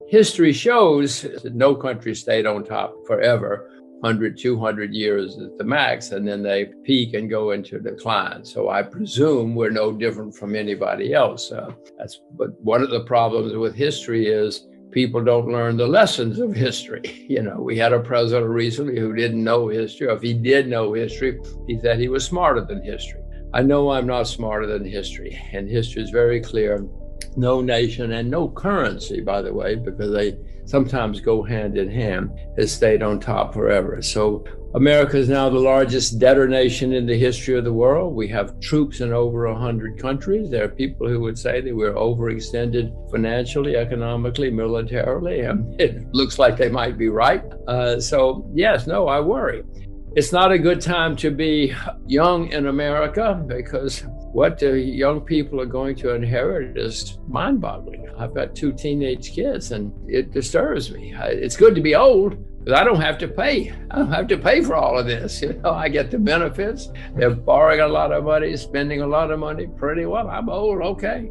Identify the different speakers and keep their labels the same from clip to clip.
Speaker 1: history shows that no country stayed on top forever. 100, 200 years at the max, and then they peak and go into decline. So I presume we're no different from anybody else. But one of the problems with history is people don't learn the lessons of history. We had a president recently who didn't know history, or if he did know history, he said he was smarter than history. I know I'm not smarter than history, and history is very clear. No nation and no currency, by the way, because they sometimes go hand in hand, has stayed on top forever. So America is now the largest debtor nation in the history of the world. We have troops in over 100 countries. There are people who would say that we're overextended financially, economically, militarily. It looks like they might be right. So yes, no, I worry. It's not a good time to be young in America because what the young people are going to inherit is mind-boggling. I've got 2 teenage kids and it disturbs me. It's good to be old because I don't have to pay. I don't have to pay for all of this. I get the benefits. They're borrowing a lot of money, spending a lot of money. Pretty well, I'm old, okay,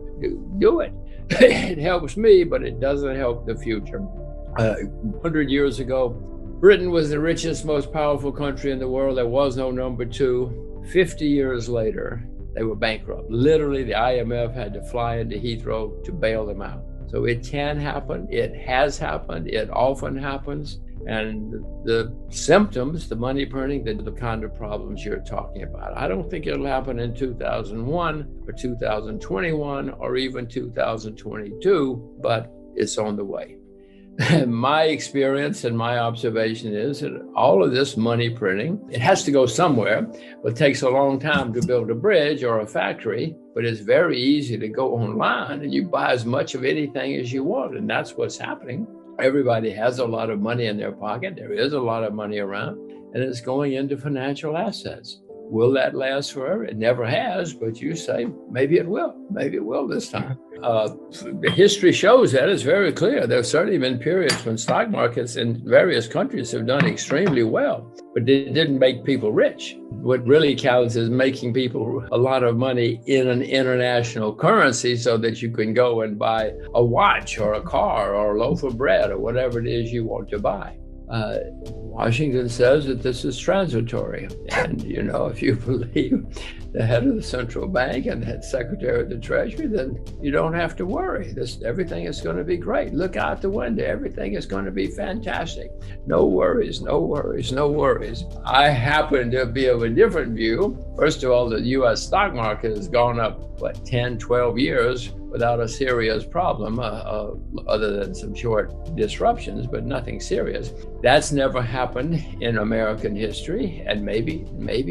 Speaker 1: do it. It helps me, but it doesn't help the future. 100 years ago, Britain was the richest, most powerful country in the world. There was no number 2. 50 years later, they were bankrupt. Literally, the IMF had to fly into Heathrow to bail them out. So it can happen. It has happened. It often happens. And the symptoms, the money printing, the kind of problems you're talking about. I don't think it'll happen in 2001 or 2021 or even 2022, but it's on the way. My experience and my observation is that all of this money printing, it has to go somewhere, but it takes a long time to build a bridge or a factory, but it's very easy to go online and you buy as much of anything as you want. And that's what's happening. Everybody has a lot of money in their pocket. There is a lot of money around and it's going into financial assets. Will that last forever? It never has, but you say, maybe it will. Maybe it will this time. The history shows that. It's very clear. There have certainly been periods when stock markets in various countries have done extremely well, but it didn't make people rich. What really counts is making people a lot of money in an international currency so that you can go and buy a watch or a car or a loaf of bread or whatever it is you want to buy. Washington says that this is transitory. And, if you believe the head of the central bank and the secretary of the treasury, then you don't have to worry. Everything is going to be great. Look out the window. Everything is going to be fantastic. No worries, no worries, no worries. I happen to be of a different view. First of all, the U.S. stock market has gone up, 10, 12 years without a serious problem, other than some short disruptions, but nothing serious. That's never happened in American history, and maybe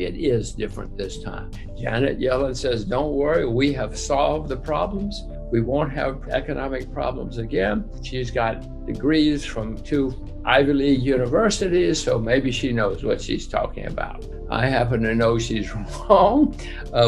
Speaker 1: it is different this time. Janet Yellen says, don't worry, we have solved the problems. We won't have economic problems again. She's got degrees from 2 Ivy League universities, so maybe she knows what she's talking about. I happen to know she's wrong.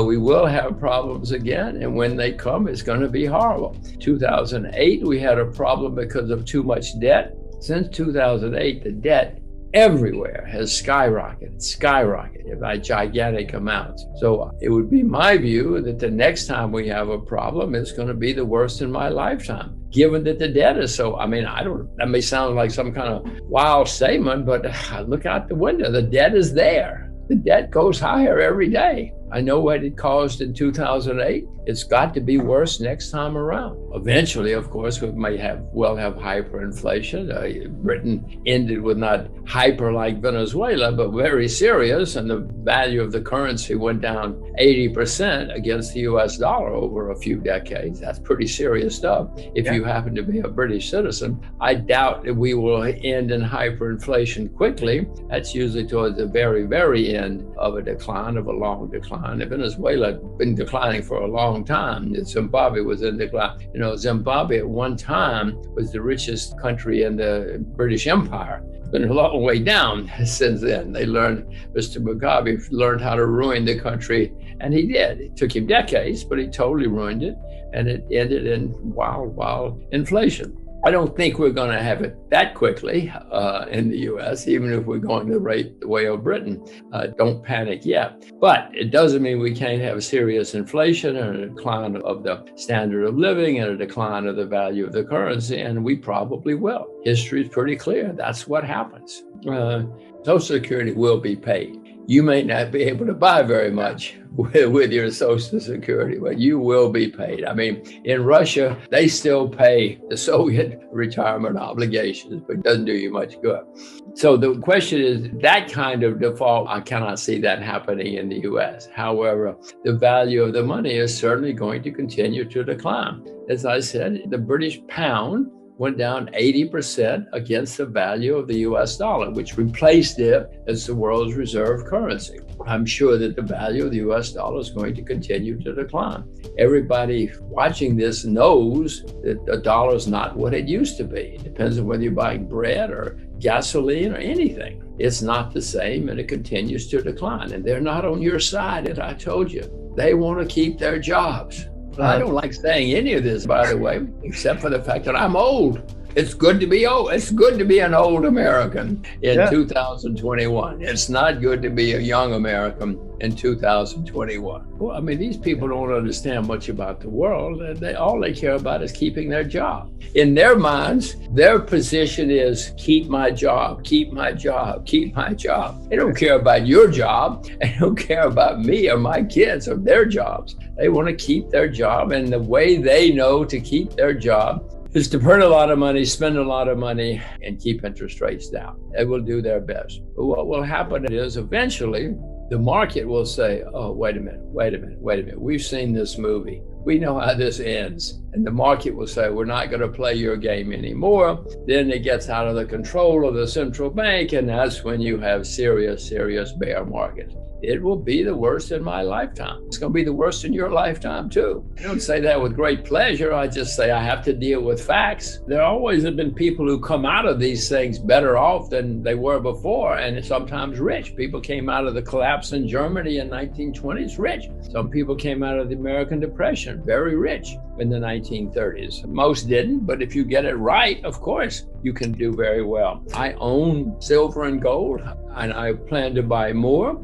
Speaker 1: We will have problems again, and when they come, it's going to be horrible. 2008, we had a problem because of too much debt. Since 2008, the debt everywhere has skyrocketed by gigantic amounts. So it would be my view that the next time we have a problem, it's going to be the worst in my lifetime, given that the debt is so, that may sound like some kind of wild statement, but look out the window. The debt is there. The debt goes higher every day. I know what it caused in 2008. It's got to be worse next time around. Eventually, of course, we may have hyperinflation. Britain ended with not hyper like Venezuela, but very serious, and the value of the currency went down 80% against the US dollar over a few decades. That's pretty serious stuff. If you happen to be a British citizen, I doubt that we will end in hyperinflation quickly. That's usually towards the very, very end of a decline, of a long decline. Venezuela had been declining for a long time. Zimbabwe was in decline. Zimbabwe at one time was the richest country in the British Empire. It's been a long way down since then. Mr. Mugabe learned how to ruin the country, and he did. It took him decades, but he totally ruined it, and it ended in wild inflation. I don't think we're going to have it that quickly in the U.S., even if we're going the way of Britain. Don't panic yet. But it doesn't mean we can't have serious inflation and a decline of the standard of living and a decline of the value of the currency, and we probably will. History is pretty clear. That's what happens. Social Security will be paid. You may not be able to buy very much with your Social Security, but you will be paid. I mean, in Russia, they still pay the Soviet retirement obligations, but it doesn't do you much good. So the question is, that kind of default, I cannot see that happening in the US. However, the value of the money is certainly going to continue to decline. As I said, the British pound went down 80% against the value of the US dollar, which replaced it as the world's reserve currency. I'm sure that the value of the US dollar is going to continue to decline. Everybody watching this knows that the dollar is not what it used to be. It depends on whether you're buying bread or gasoline or anything. It's not the same, and it continues to decline. And they're not on your side, as I told you. They want to keep their jobs. I don't like saying any of this, by the way, except for the fact that I'm old. It's good to be old. It's good to be an old American in 2021. It's not good to be a young American in 2021. Well, I mean, these people don't understand much about the world. All they care about is keeping their job. In their minds, their position is keep my job, keep my job, keep my job. They don't care about your job. They don't care about me or my kids or their jobs. They want to keep their job, and the way they know to keep their job is to burn a lot of money, spend a lot of money, and keep interest rates down. They will do their best. But what will happen is eventually the market will say, oh, wait a minute. We've seen this movie. We know how this ends. And the market will say, we're not going to play your game anymore. Then it gets out of the control of the central bank, and that's when you have serious bear market. It will be the worst in my lifetime. It's going to be the worst in your lifetime, too. I don't say that with great pleasure. I just say I have to deal with facts. There always have been people who come out of these things better off than they were before, and sometimes rich. People came out of the collapse in Germany in 1920s rich. Some people came out of the American Depression very rich in the 1930s. Most didn't, but if you get it right, of course, you can do very well. I own silver and gold, and I plan to buy more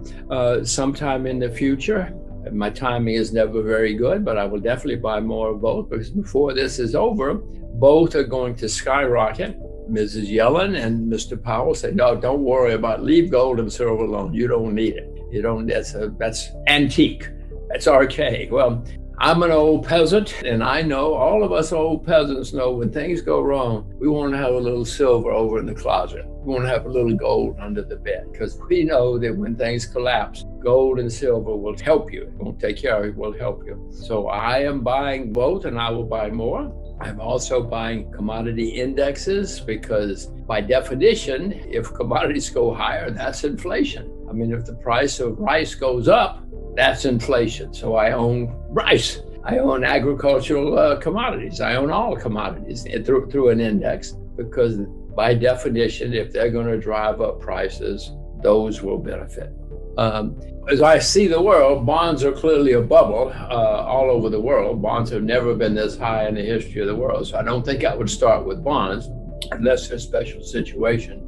Speaker 1: sometime in the future. My timing is never very good, but I will definitely buy more of both, because before this is over, both are going to skyrocket. Mrs. Yellen and Mr. Powell say, no, don't worry leave gold and silver alone. You don't need it. That's antique. That's archaic. Well, I'm an old peasant, and I know, all of us old peasants know, when things go wrong, we want to have a little silver over in the closet. We want to have a little gold under the bed, because we know that when things collapse, gold and silver will help you. It won't take care of you, it will help you. So I am buying both, and I will buy more. I'm also buying commodity indexes, because by definition, if commodities go higher, that's inflation. I mean, if the price of rice goes up, that's inflation. So I own rice. I own agricultural commodities. I own all commodities through an index, because by definition, if they're going to drive up prices, those will benefit. As I see the world, bonds are clearly a bubble all over the world. Bonds have never been this high in the history of the world. So I don't think I would start with bonds unless there's a special situation.